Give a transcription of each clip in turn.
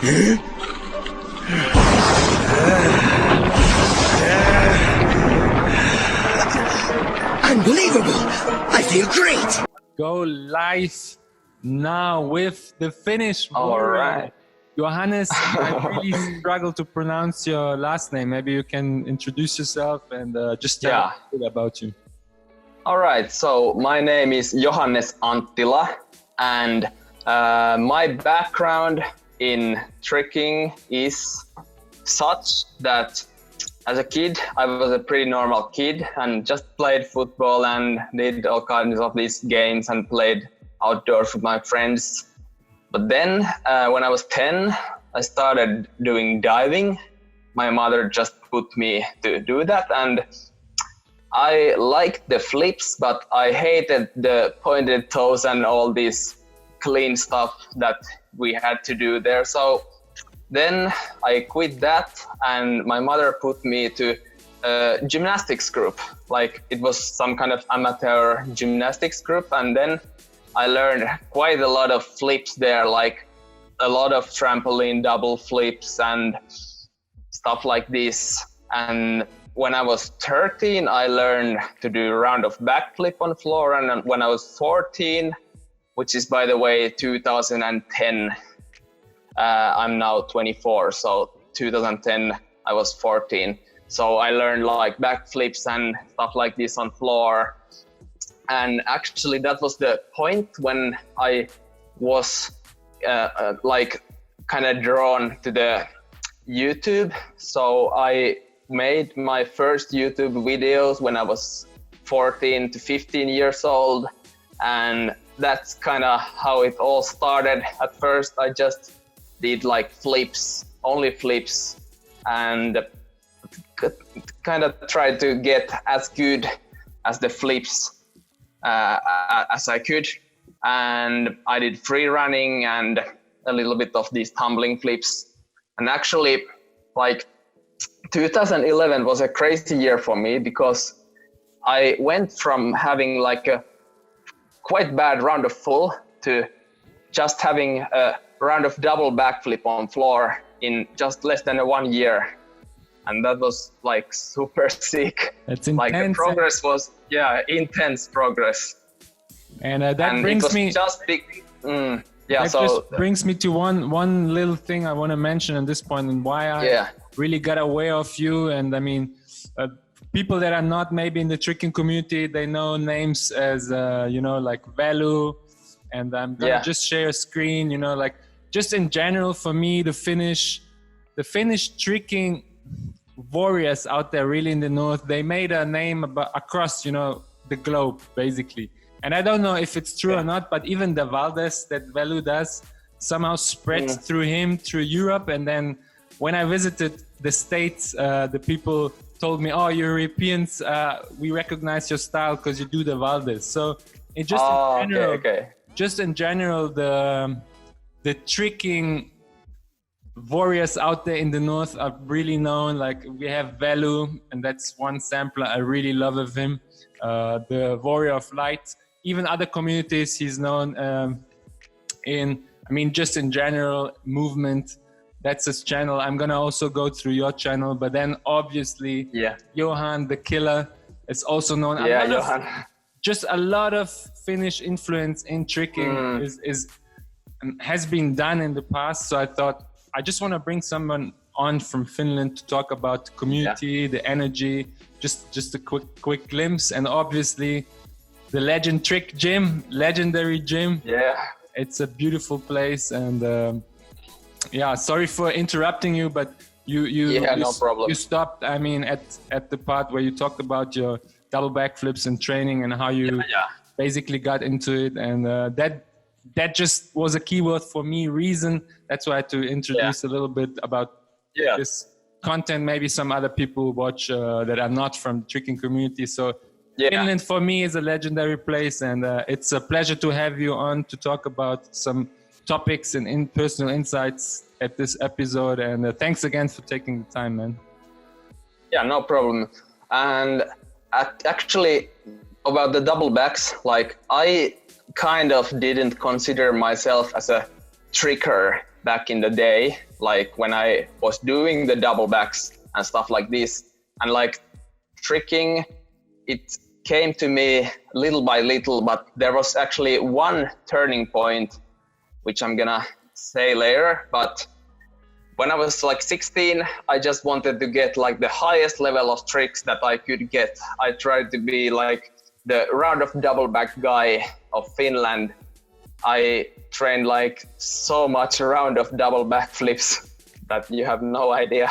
Unbelievable! I feel great! Go live now with the FINNISH. All right. Johannes, I really struggle to pronounce your last name. Maybe you can introduce yourself and just tell us a bit about you. All right, so my name is Johannes Anttila, and my background in tricking is such that as a kid, I was a pretty normal kid and just played football and did all kinds of these games and played outdoors with my friends. But then when I was 10, I started doing diving. My mother just put me to do that, and I liked the flips, but I hated the pointed toes and all this clean stuff that we had to do there. So then I quit that, and my mother put me to a gymnastics group. Like, it was some kind of amateur gymnastics group, and then I learned quite a lot of flips there, like a lot of trampoline double flips and stuff like this. And when I was 13, I learned to do a round of backflip on floor. And when I was 14, which is, by the way, 2010, I'm now 24. So 2010, I was 14. So I learned like backflips and stuff like this on floor. And actually that was the point when I was like kind of drawn to the YouTube. So I made my first YouTube videos when I was 14 to 15 years old. And that's kind of how it all started. At first, I just did like flips, only flips, and kind of tried to get as good as the flips as I could. And I did free running and a little bit of these tumbling flips. And actually, like 2011 was a crazy year for me because I went from having like a quite bad round of full to just having a round of double backflip on floor in just less than 1 year. And that was like super sick. It's intense. Like the progress was, intense progress. And that and brings it was me just big. Just brings me to one little thing I want to mention at this point, and why I really got aware of you. And I mean, people that are not maybe in the tricking community, they know names as like Vellu, and I'm gonna just share a screen. Like just in general, for me, the Finnish tricking warriors out there, really in the north, they made a name across the globe basically. And I don't know if it's true or not, but even the Valdes that Vellu does somehow spreads through him, through Europe. And then when I visited the States, the people told me, "Oh, Europeans, we recognize your style because you do the Valdes." So it just in general, the tricking warriors out there in the north are really known. Like we have Vellu, and that's one sampler I really love of him, the Warrior of Light. Even other communities he's known just in general movement. That's his channel. I'm gonna also go through your channel, but then obviously Johan the Killer is also known. Johan. Just a lot of Finnish influence in tricking has been done in the past. So I thought I just want to bring someone on from Finland to talk about the community, the energy, just a quick glimpse, and obviously the legendary gym. Yeah, it's a beautiful place. And sorry for interrupting you, but no problem. You stopped. I mean, at the part where you talked about your double backflips and training and how you basically got into it, and that just was a keyword for me. Reason. That's why I had to introduce a little bit about this content. Maybe some other people watch that are not from the tricking community. So Finland for me is a legendary place, and it's a pleasure to have you on to talk about some topics and personal insights at this episode. And thanks again for taking the time, man. Yeah, no problem. And actually, about the double backs, like I kind of didn't consider myself as a tricker back in the day, like when I was doing the double backs and stuff like this. And like tricking, it came to me little by little, but there was actually one turning point, which I'm gonna say later. But when I was like 16, I just wanted to get like the highest level of tricks that I could get. I tried to be like the round of double back guy of Finland. I trained like so much round of double back flips that you have no idea.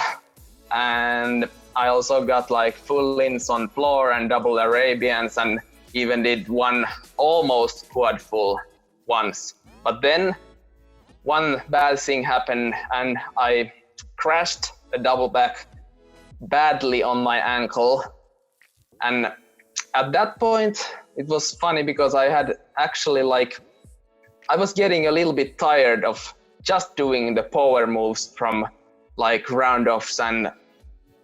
And I also got like full ins on floor and double Arabians, and even did one almost quad full once. But then one bad thing happened and I crashed a double back badly on my ankle. And at that point, it was funny because I had actually like, I was getting a little bit tired of just doing the power moves from like round-offs and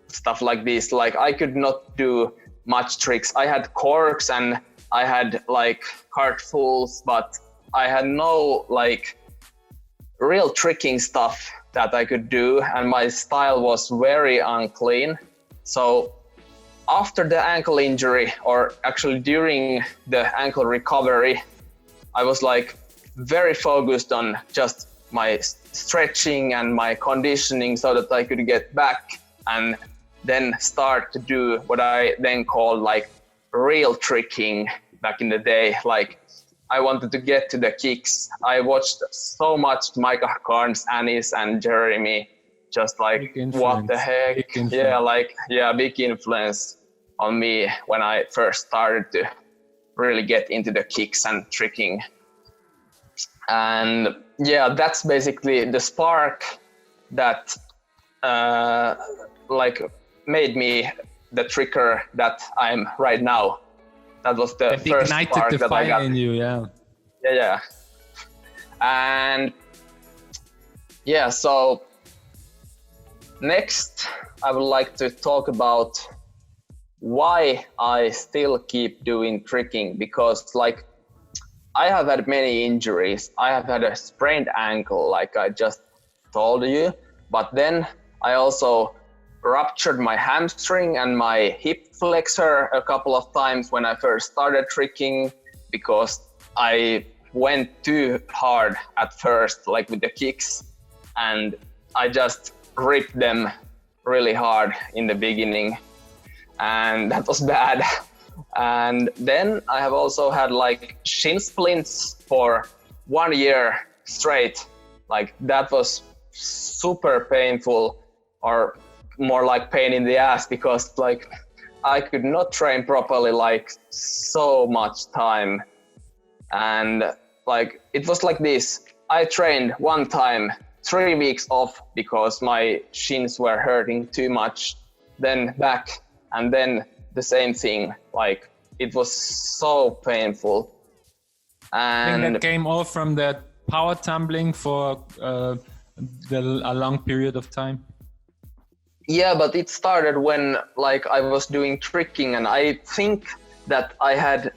stuff like this. Like I could not do much tricks. I had corks and I had like cartfuls, but I had no like real tricking stuff that I could do, and my style was very unclean. So after the ankle injury, or actually during the ankle recovery, I was like very focused on just my stretching and my conditioning so that I could get back and then start to do what I then called like real tricking back in the day. Like I wanted to get to the kicks. I watched so much Micah Carnes, Anis and Jeremy, just like what the heck. Big influence on me when I first started to really get into the kicks and tricking. And yeah, that's basically the spark that like made me the tricker that I'm right now. That was the first spark that I got. In you, yeah. Yeah. And yeah, so next I would like to talk about why I still keep doing tricking, because like I have had many injuries. I have had a sprained ankle, like I just told you, but then I also ruptured my hamstring and my hip flexor a couple of times when I first started tricking, because I went too hard at first, like with the kicks, and I just ripped them really hard in the beginning, and that was bad. And then I have also had like shin splints for 1 year straight. Like that was super painful, or more like pain in the ass, because like I could not train properly like so much time. And like it was like this. I trained one time, 3 weeks off because my shins were hurting too much, then back, and then the same thing. Like it was so painful. And I think that came all from that power tumbling for a long period of time. Yeah, but it started when like I was doing tricking, and I think that I had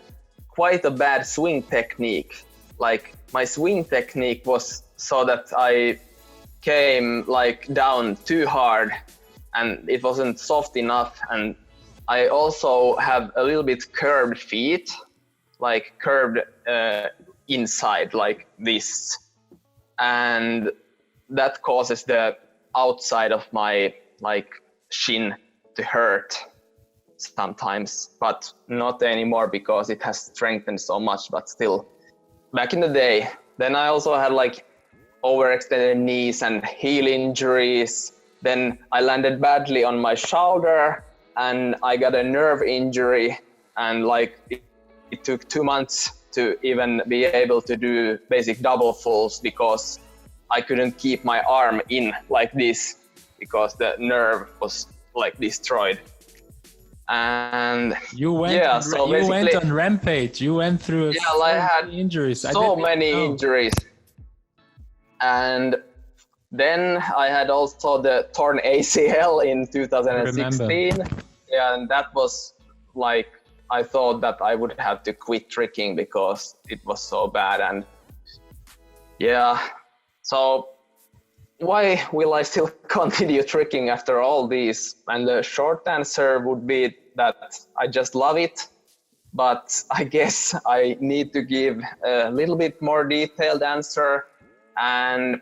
quite a bad swing technique. Like my swing technique was so that I came like down too hard and it wasn't soft enough. And I also have a little bit curved feet, like curved inside like this. And that causes the outside of my like shin to hurt sometimes, but not anymore because it has strengthened so much, but still back in the day. Then I also had like overextended knees and heel injuries. Then I landed badly on my shoulder and I got a nerve injury, and like it took 2 months to even be able to do basic double fulls because I couldn't keep my arm in like this because the nerve was like destroyed. And you went on rampage. You went through I had injuries. So many injuries. And then I had also the torn ACL in 2016. Yeah, and that was like, I thought that I would have to quit tricking because it was so bad. And yeah, so why will I still continue tricking after all these? And the short answer would be that I just love it. But I guess I need to give a little bit more detailed answer. And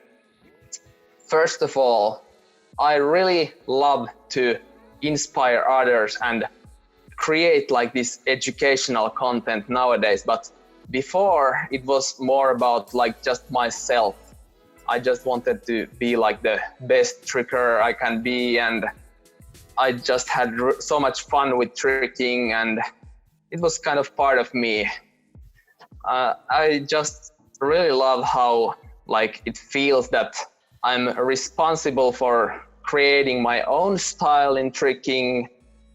first of all, I really love to inspire others and create like this educational content nowadays. But before, it was more about like just myself. I just wanted to be like the best tricker I can be, and I just had so much fun with tricking, and it was kind of part of me. I just really love how like it feels that I'm responsible for creating my own style in tricking,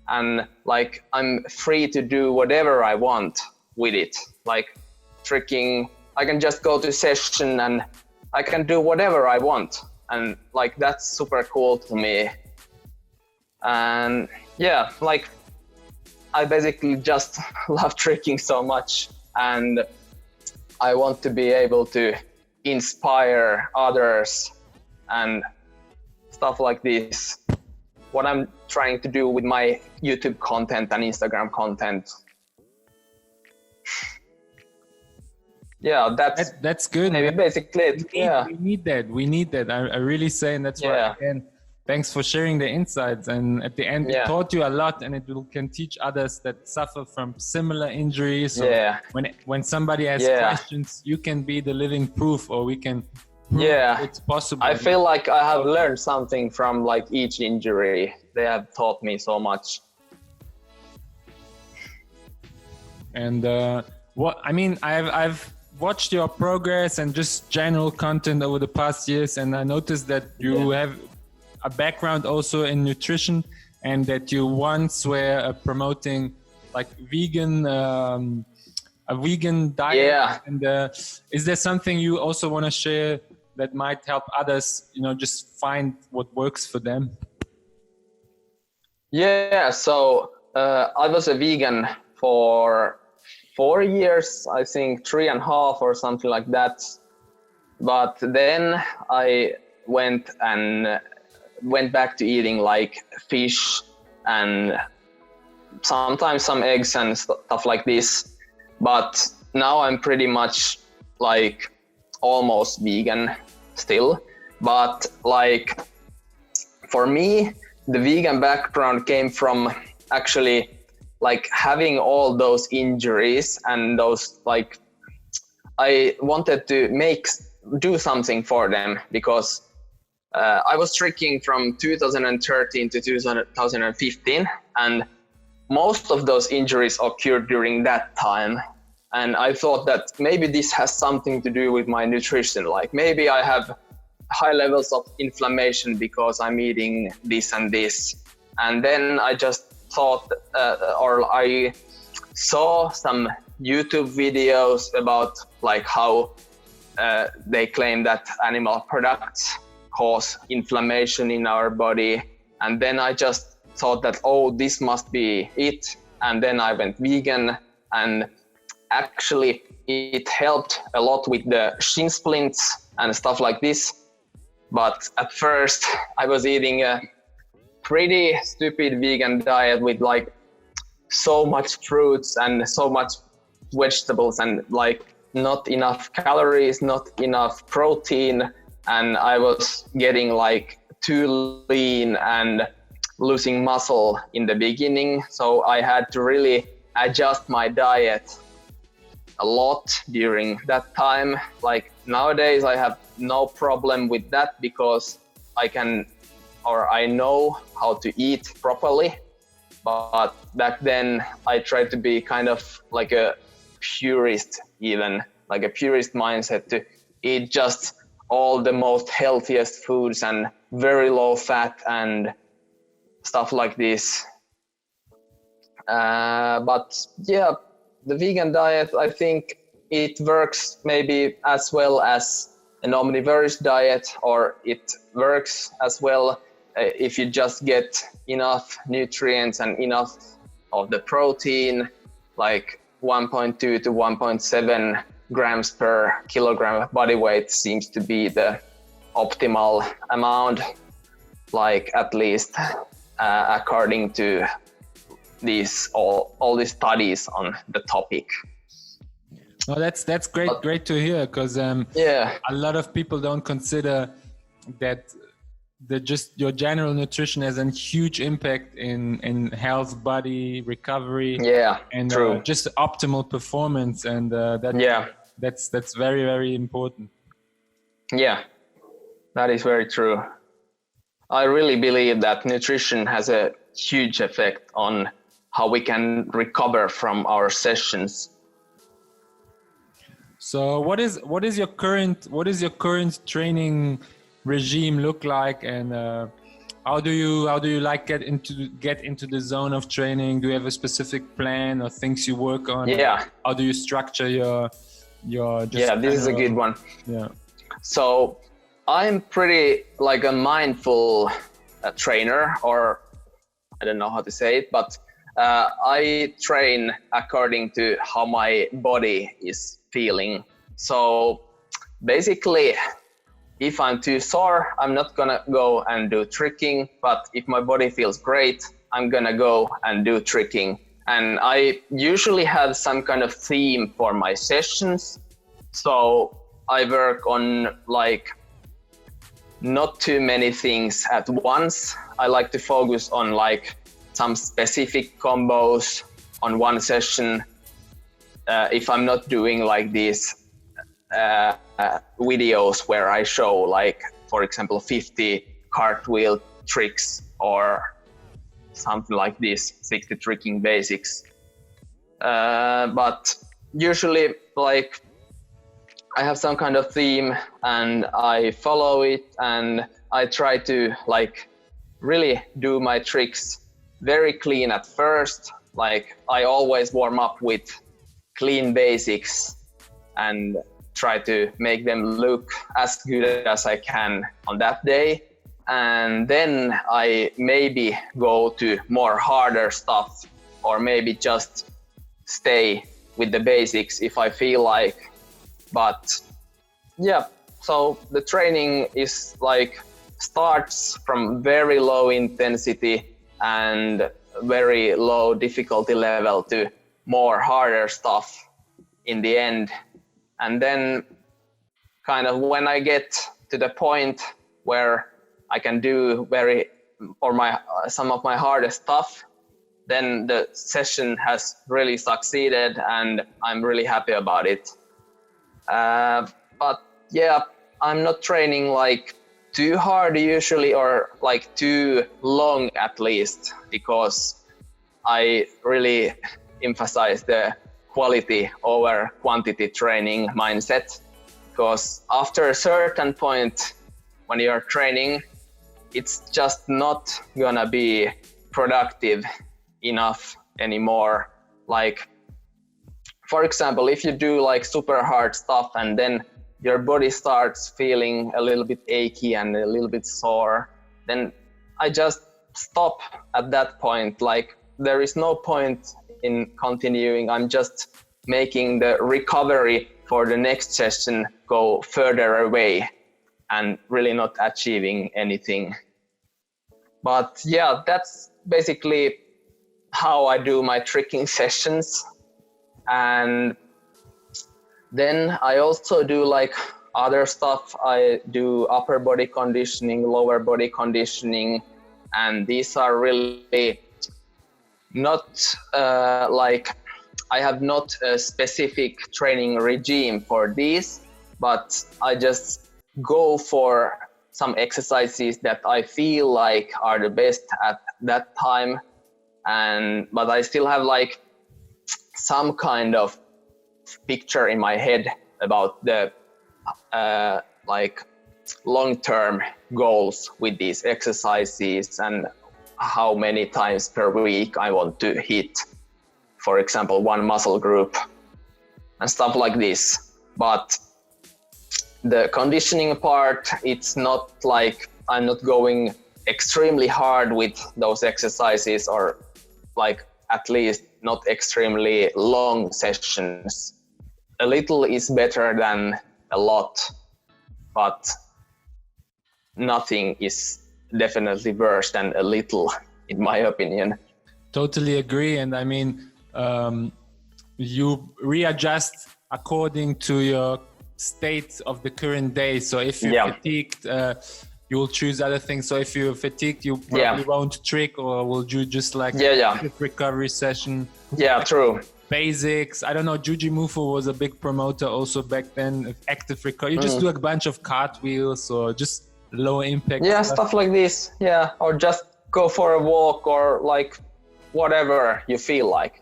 and like I'm free to do whatever I want with it. Like tricking, I can just go to session and I can do whatever I want, and like that's super cool to me. And yeah, like I basically just love tricking so much, and I want to be able to inspire others and stuff like this. What I'm trying to do with my YouTube content and Instagram content. Yeah, that's good. Maybe basically it. We need that. We need that. I really say, and that's why again, thanks for sharing the insights. And at the end, it taught you a lot, and can teach others that suffer from similar injuries. So when somebody has questions, you can be the living proof, or we can prove it's possible. I feel like I have learned something from like each injury. They have taught me so much. And I've watched your progress and just general content over the past years, and I noticed that you have a background also in nutrition, and that you once were promoting like a vegan diet. Yeah. And is there something you also want to share that might help others, just find what works for them? Yeah, so I was a vegan for 4 years, I think 3.5 or something like that. But then I went back to eating like fish and sometimes some eggs and stuff like this. But now I'm pretty much like almost vegan still. But like for me, the vegan background came from actually like having all those injuries and those like I wanted to do something for them, because I was tricking from 2013 to 2015, and most of those injuries occurred during that time. And I thought that maybe this has something to do with my nutrition. Like maybe I have high levels of inflammation because I'm eating this and this. And then I just thought, or I saw some YouTube videos about like how they claim that animal products cause inflammation in our body. And then I just thought that, oh, this must be it. And then I went vegan, and actually it helped a lot with the shin splints and stuff like this. But at first I was eating a pretty stupid vegan diet with like so much fruits and so much vegetables and like not enough calories, not enough protein. And I was getting like too lean and losing muscle in the beginning. So I had to really adjust my diet a lot during that time. Like nowadays I have no problem with that, because I know how to eat properly. But back then I tried to be kind of like a purist, even like a purist mindset, to eat just all the most healthiest foods and very low fat and stuff like this. But yeah, the vegan diet, I think it works maybe as well as an omnivorous diet, or it works as well if you just get enough nutrients and enough of the protein, like 1.2 to 1.7 grams per kilogram of body weight seems to be the optimal amount, like at least according to all these studies on the topic. Well, that's great to hear, because a lot of people don't consider that just your general nutrition has a huge impact in health, body recovery, and just optimal performance, and that's very, very important. Yeah, that is very true. I really believe that nutrition has a huge effect on how we can recover from our sessions. So what is your current training regime look like, and how do you like get into the zone of training? Do you have a specific plan or things you work on? How do you structure your this is a good one. So I'm pretty like a mindful trainer, or I don't know how to say it, but I train according to how my body is feeling. So basically, if I'm too sore, I'm not gonna go and do tricking, but if my body feels great, I'm gonna go and do tricking. And I usually have some kind of theme for my sessions. So I work on like not too many things at once. I like to focus on like some specific combos on one session. If I'm not doing like these videos where I show like, for example, 50 cartwheel tricks or something like this, 60 tricking basics. But usually like I have some kind of theme and I follow it, and I try to like really do my tricks very clean at first. Like I always warm up with clean basics and try to make them look as good as I can on that day. And then I maybe go to more harder stuff, or maybe just stay with the basics if I feel like. But yeah, so the training is like starts from very low intensity and very low difficulty level to more harder stuff in the end. And then kind of when I get to the point where I can do some of my hardest stuff, then the session has really succeeded and I'm really happy about it. But yeah, I'm not training like too hard usually, or like too long at least, because I really emphasize the quality over quantity training mindset. Because after a certain point when you're training, it's just not gonna be productive enough anymore. Like, for example, if you do like super hard stuff and then your body starts feeling a little bit achy and a little bit sore, then I just stop at that point. Like there is no point in continuing. I'm just making the recovery for the next session go further away and really not achieving anything. But yeah, that's basically how I do my tricking sessions. And then I also do like other stuff. I do upper body conditioning, lower body conditioning, and these are really not like I have not a specific training regime for these, but I just go for some exercises that I feel like are the best at that time. But I still have like some kind of picture in my head about the like long-term goals with these exercises and how many times per week I want to hit, for example, one muscle group and stuff like this. But the conditioning part, it's not like I'm not going extremely hard with those exercises, or like at least not extremely long sessions. A little is better than a lot, but nothing is definitely worse than a little, in my opinion. Totally agree. And I mean, you readjust according to your state of the current day. So if you're fatigued, you will choose other things. So if you're fatigued, you probably won't trick, or will you just like recovery session? Yeah, true. Basics. I don't know. Jujimufu was a big promoter also back then. Active recovery. You just do a bunch of cartwheels or just low impact. Yeah, stuff like this. Yeah, or just go for a walk or like whatever you feel like.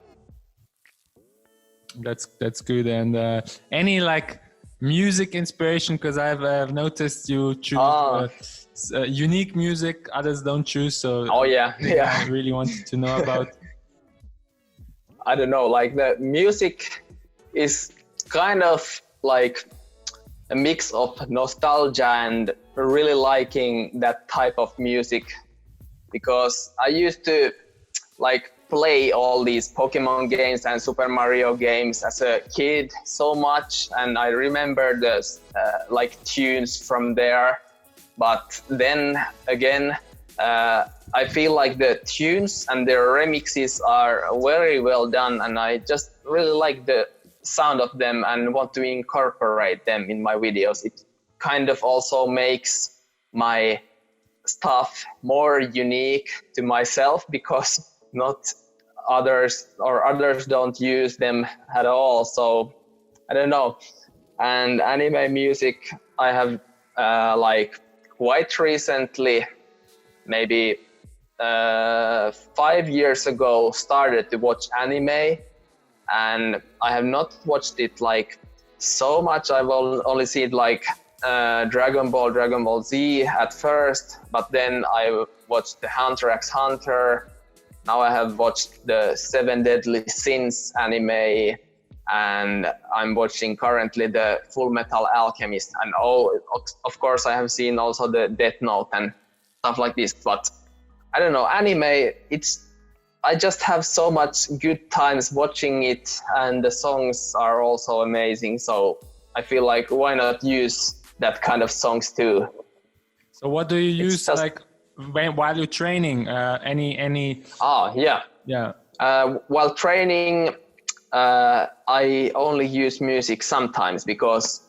That's good. And any like music inspiration, because I've noticed you choose unique music others don't choose, so I really wanted to know about. I don't know, like the music is kind of like a mix of nostalgia and really liking that type of music, because I used to like play all these Pokemon games and Super Mario games as a kid so much, and I remember the like tunes from there. But then again, I feel like the tunes and their remixes are very well done, and I just really like the sound of them and want to incorporate them in my videos. It kind of also makes my stuff more unique to myself, because not others don't use them at all. So I don't know. And anime music, I have like quite recently, maybe 5 years ago, started to watch anime, and I have not watched it like so much. I've only seen like Dragon Ball Z at first, but then I watched the Hunter x Hunter. Now I have watched the 7 Deadly Sins anime, and I'm watching currently the Full Metal Alchemist. And of course I have seen also the Death Note and stuff like this. But I don't know, anime, I just have so much good times watching it, and the songs are also amazing. So I feel like why not use that kind of songs too? So what do you use like while you're training? Any? While training, I only use music sometimes, because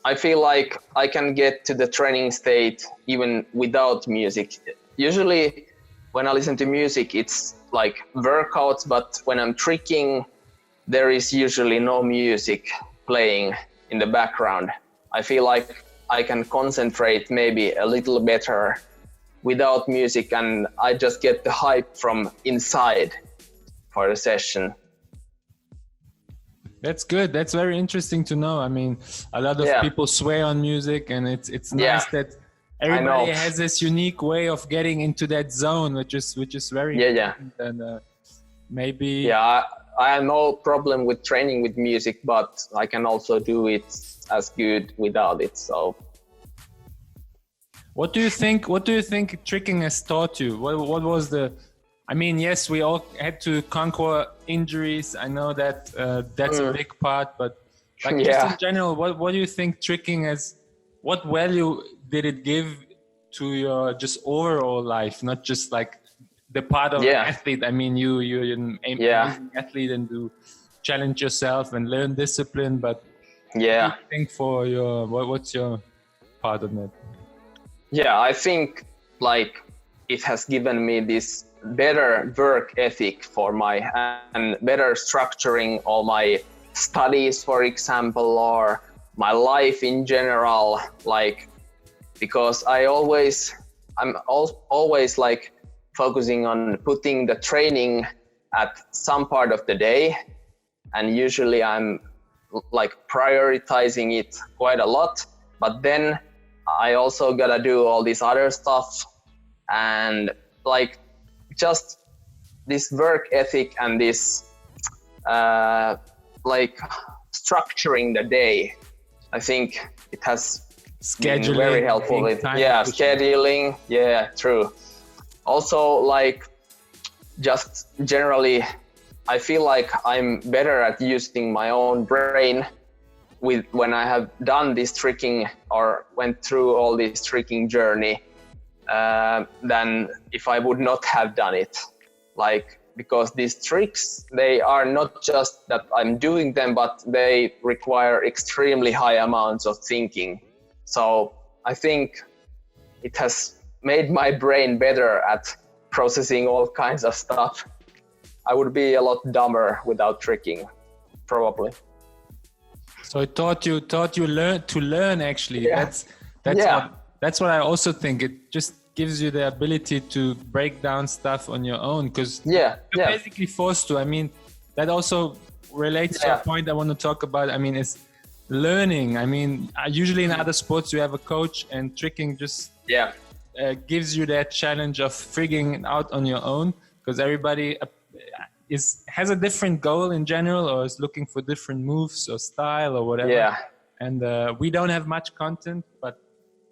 I feel like I can get to the training state even without music. Usually when I listen to music, it's like workouts, but when I'm tricking, there is usually no music playing in the background. I feel like I can concentrate maybe a little better without music, and I just get the hype from inside for the session. That's good. That's very interesting to know. I mean, a lot of people swear on music, and it's nice that everybody has this unique way of getting into that zone, which is very important. And maybe I have no problem with training with music, but I can also do it as good without it. So what do you think tricking has taught you? What was the, I mean, yes, we all had to conquer injuries. I know that that's a big part, but like just in general, what do you think tricking has, what value did it give to your just overall life? Not just like the part of an athlete. I mean, you're an amazing athlete and you challenge yourself and learn discipline, but what do you think for your, what's your part of that? Yeah, I think like it has given me this better work ethic for and better structuring all my studies, for example, or my life in general, like, because I'm always like focusing on putting the training at some part of the day, and usually I'm like prioritizing it quite a lot, but then I also gotta do all this other stuff, and like just this work ethic and this like structuring the day, I think it has been very helpful with scheduling. Yeah, true. Also, like just generally, I feel like I'm better at using my own brain when I have done this tricking or went through all this tricking journey. than if I would not have done it. Like, because these tricks, they are not just that I'm doing them, but they require extremely high amounts of thinking. So I think it has made my brain better at processing all kinds of stuff. I would be a lot dumber without tricking, probably. So it taught you to learn actually. Yeah. That's what I also think. It just gives you the ability to break down stuff on your own, because you're basically forced to. I mean, that also relates to a point I want to talk about. I mean, it's learning. I mean, usually in other sports you have a coach, and tricking just gives you that challenge of figuring it out on your own, because everybody has a different goal in general, or is looking for different moves or style or whatever. And we don't have much content, but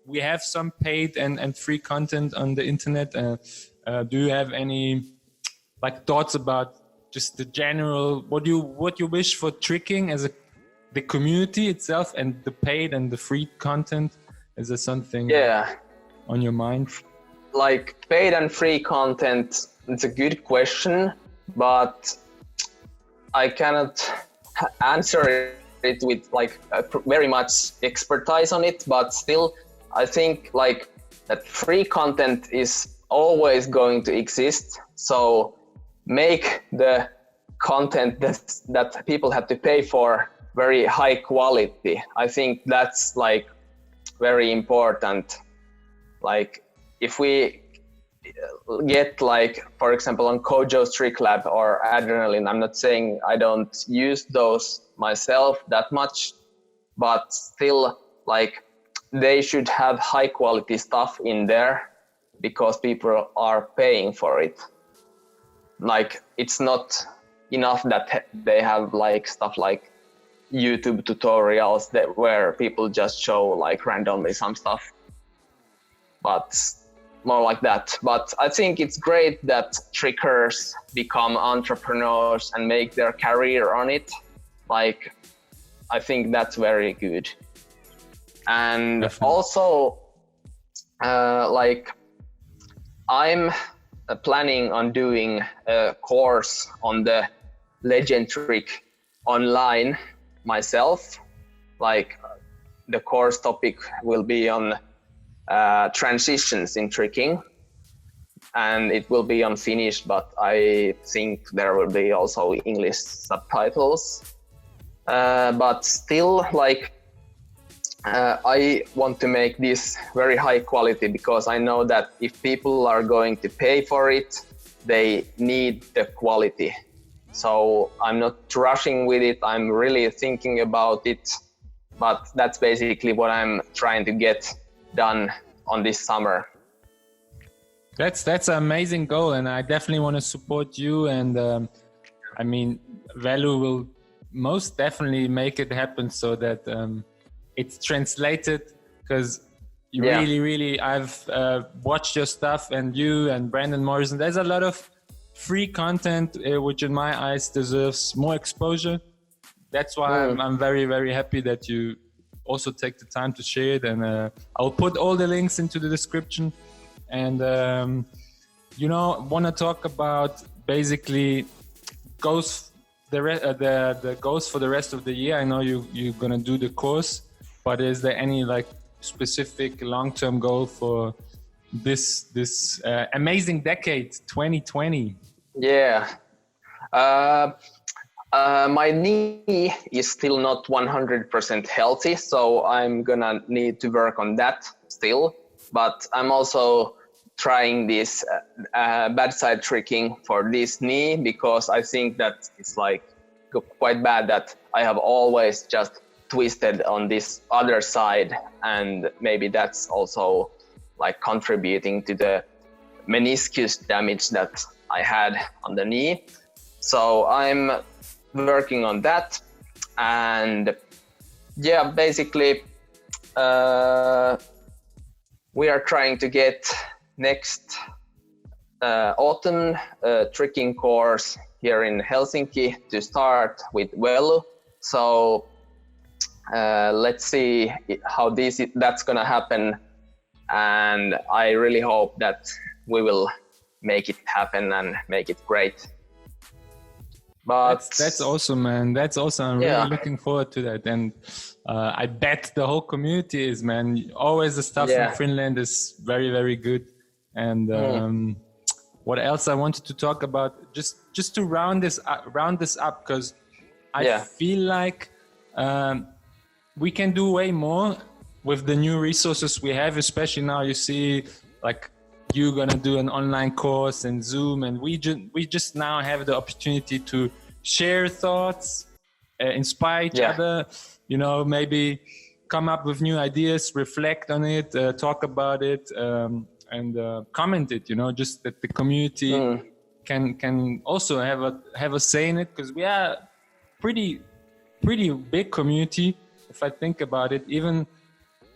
we have some paid and free content on the internet. Do you have any thoughts about just the general, what you wish for tricking as the community itself, and the paid and the free content? Is there something on your mind? Like paid and free content, it's a good question, but I cannot answer it with very much expertise on it. But still, I think that free content is always going to exist. So make the content that people have to pay for very high quality. I think that's very important. Like if we get for example on Kojo's Trick Lab or Adrenaline, I'm not saying I don't use those myself that much, but still they should have high quality stuff in there, because people are paying for it. It's not enough that they have stuff like YouTube tutorials where people just show randomly some stuff, but more like that. But I think it's great that trickers become entrepreneurs and make their career on it. I think that's very good. And definitely. Also, I'm planning on doing a course on the legend trick online myself. The course topic will be on transitions in tricking, and it will be on Finnish, but I think there will be also English subtitles. But still, I want to make this very high quality, because I know that if people are going to pay for it, they need the quality. So I'm not rushing with it. I'm really thinking about it, but that's basically what I'm trying to get done on this summer. That's an amazing goal, and I definitely want to support you. And I mean, Vellu will most definitely make it happen so that it's translated, because you really, I've watched your stuff, and you and Brandon Morrison. There's a lot of free content which in my eyes deserves more exposure. That's why I'm very, very happy that you also take the time to share it. And I'll put all the links into the description. And want to talk about basically goals, the goals for the rest of the year. I know you're gonna do the course, but is there any specific long-term goal for this amazing decade, 2020? My knee is still not 100% healthy, so I'm gonna need to work on that still. But I'm also trying this bad side tricking for this knee, because I think that it's quite bad that I have always just twisted on this other side, and maybe that's also contributing to the meniscus damage that I had on the knee. So I'm working on that, and basically we are trying to get next autumn tricking course here in Helsinki to start with Vellu. So let's see how that's gonna happen. and I really hope that we will make it happen and make it great. But that's awesome, man. That's awesome. I'm really looking forward to that. And I bet the whole community is, man. Always the stuff in Finland is very, very good. And what else I wanted to talk about, just to round this up, because I feel like we can do way more with the new resources we have, especially now. You see, like, you're gonna do an online course and Zoom, and we just now have the opportunity to share thoughts, inspire each other, you know, maybe come up with new ideas, reflect on it, talk about it, and comment it, you know, just that the community can also have a say in it, because we are pretty big community if I think about it, even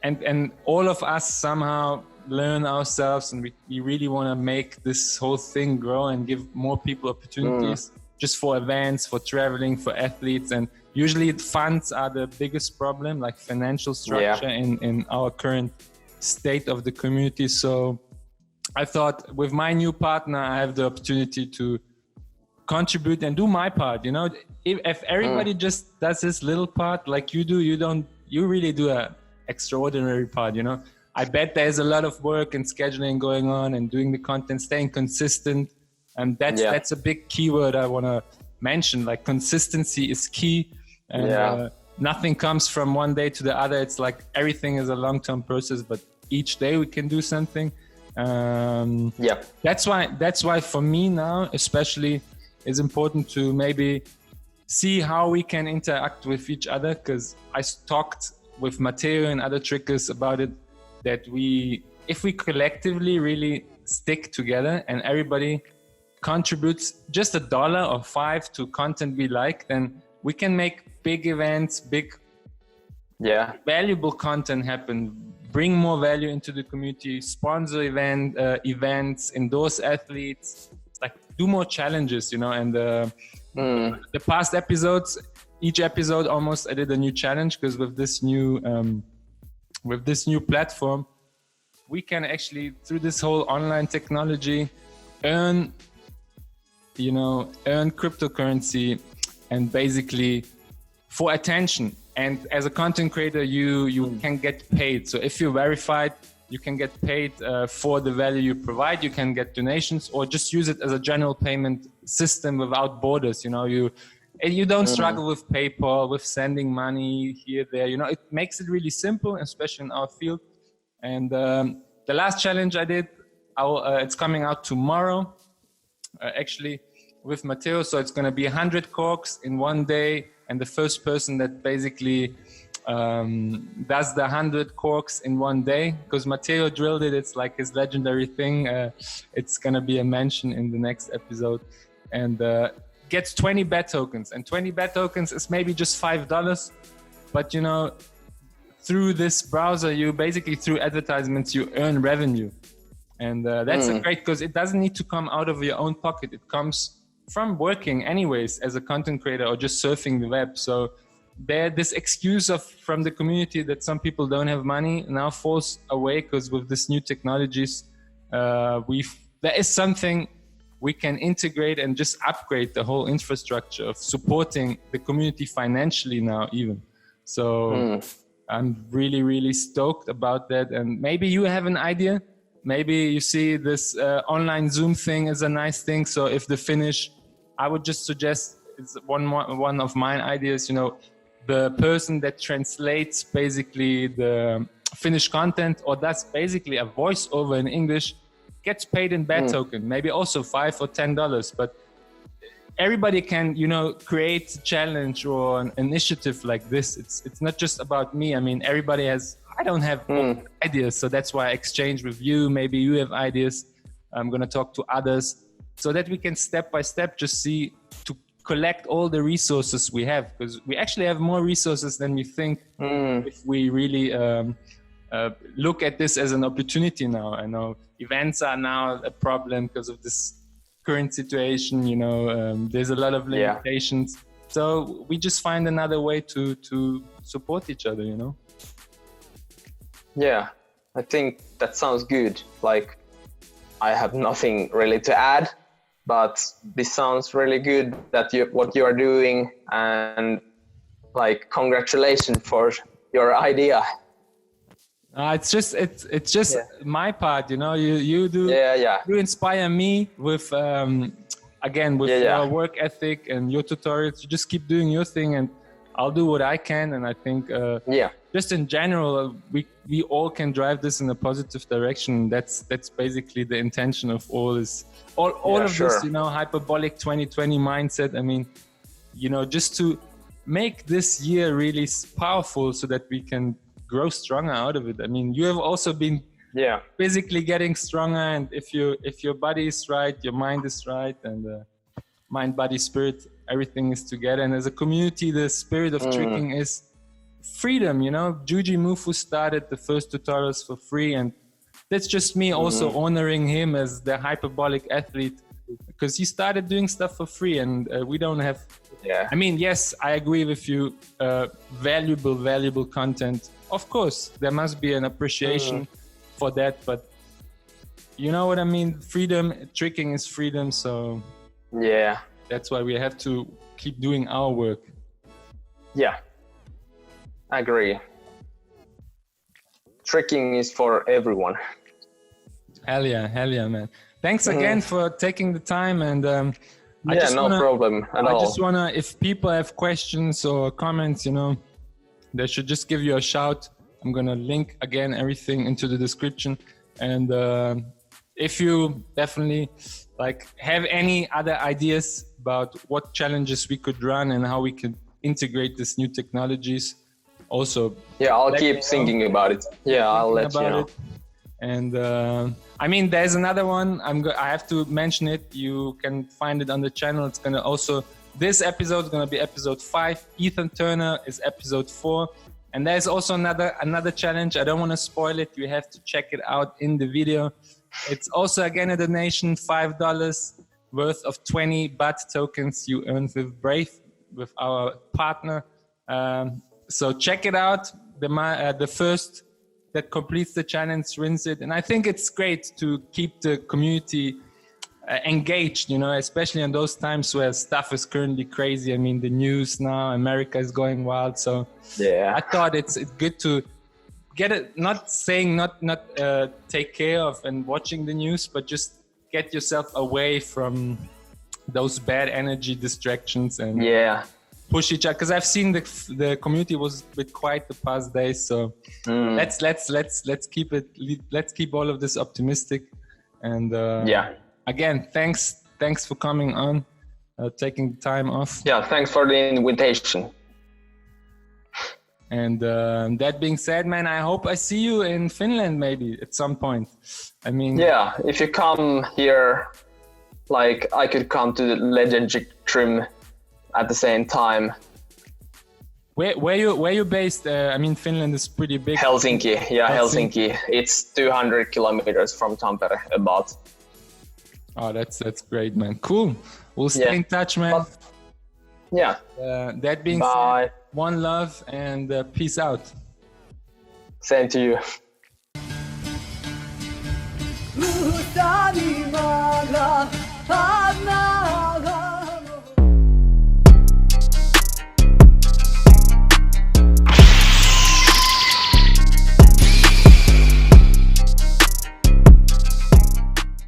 and all of us somehow learn ourselves, and we really want to make this whole thing grow and give more people opportunities just for events, for traveling, for athletes. And usually funds are the biggest problem, like financial structure in our current state of the community. So I thought with my new partner, I have the opportunity to contribute and do my part. You know, if everybody just does this little part like you do, you really do a extraordinary part, you know. I bet there's a lot of work and scheduling going on and doing the content, staying consistent. And that's a big keyword I want to mention. Like, consistency is key. And nothing comes from one day to the other. It's like everything is a long-term process, but each day we can do something. That's why for me now, especially, it's important to maybe see how we can interact with each other. Because I talked with Matteo and other trickers about it, that if we collectively really stick together and everybody contributes just $1 or $5 to content we like, then we can make big events, big valuable content happen, bring more value into the community, sponsor events, endorse athletes, like do more challenges, you know. And the past episodes, each episode almost I did a new challenge, because with this new platform, we can actually, through this whole online technology, earn cryptocurrency, and basically for attention. And as a content creator, you can get paid. So if you're verified, you can get paid for the value you provide. You can get donations, or just use it as a general payment system without borders. You know, you don't struggle with PayPal, with sending money here, there. You know, it makes it really simple, especially in our field. And the last challenge I did, it's coming out tomorrow, actually, with Matteo. So it's going to be 100 corks in one day. And the first person that basically does the 100 corks in one day, because Matteo drilled it, it's like his legendary thing. It's going to be a mention in the next episode. And gets 20 bet tokens, and 20 bet tokens is maybe just $5, but you know, through this browser, you basically, through advertisements, you earn revenue. And that's great, because it doesn't need to come out of your own pocket. It comes from working anyways as a content creator, or just surfing the web. So this excuse from the community that some people don't have money now falls away, because with this new technologies, there is something we can integrate and just upgrade the whole infrastructure of supporting the community financially now even. So I'm really, really stoked about that. And maybe you have an idea. Maybe you see this online Zoom thing is a nice thing. So if the FINNISH, I would just suggest, it's one of my ideas, you know, the person that translates basically the FINNISH content, or does basically a voiceover in English, gets paid in bet token, maybe also $5 or $10, but everybody can, you know, create a challenge or an initiative like this. It's not just about me. I mean, everybody has, I don't have ideas, so that's why I exchange with you. Maybe you have ideas. I'm going to talk to others, so that we can step by step just see to collect all the resources we have, because we actually have more resources than we think if we really look at this as an opportunity now. I know events are now a problem because of this current situation, you know, there's a lot of limitations. So we just find another way to support each other, you know? Yeah, I think that sounds good. Like, I have nothing really to add, but this sounds really good that what you are doing, and like, congratulations for your idea. It's just my part, you know. You do. You inspire me with your work ethic and your tutorials. You just keep doing your thing, and I'll do what I can. And I think just in general, we all can drive this in a positive direction. That's basically the intention of all this. All of this, you know, hyperbolic 2020 mindset. I mean, you know, just to make this year really powerful so that we can grow stronger out of it. I mean, you have also been physically getting stronger, and if your body is right, your mind is right, and mind, body, spirit, everything is together. And as a community, the spirit of tricking is freedom, you know. Juji Mufu started the first tutorials for free, and that's just me also honoring him as the hyperbolic athlete, because he started doing stuff for free, and we don't have I mean, yes, I agree with you, valuable content. Of course, there must be an appreciation for that, but you know what I mean? Freedom, tricking is freedom, so that's why we have to keep doing our work. Yeah, I agree. Tricking is for everyone. Hell yeah, man. Thanks again for taking the time, and problem at all. I just wanna, if people have questions or comments, you know, they should just give you a shout. I'm gonna link again everything into the description, and if you definitely like have any other ideas about what challenges we could run and how we could integrate these new technologies, also I'll keep thinking about it. I'll let you know. And I mean, there's another one. I have to mention it. You can find it on the channel. It's gonna also, this episode is gonna be episode 5. Ethan Turner is episode 4. And there's also another challenge. I don't want to spoil it. You have to check it out in the video. It's also again a donation, $5 worth of 20 BAT tokens you earn with Brave, with our partner. So check it out. The first that completes the challenge wins it. And I think it's great to keep the community engaged, you know, especially in those times where stuff is currently crazy. I mean, the news now, America is going wild. So I thought it's good to get it, not take care of and watching the news, but just get yourself away from those bad energy distractions and push each other. Because I've seen the community was a bit quiet the past days. So let's keep all of this optimistic. And again, thanks for coming on, taking the time off. Thanks for the invitation. And that being said, man, I hope I see you in Finland maybe at some point. I mean, if you come here, like, I could come to the legendary trim at the same time. Where you based? I mean, Finland is pretty big. Helsinki, Helsinki. It's 200 kilometers from Tampere, about. Oh, that's great, man. Cool. We'll stay in touch, man. That being said, one love and peace out. Same to you.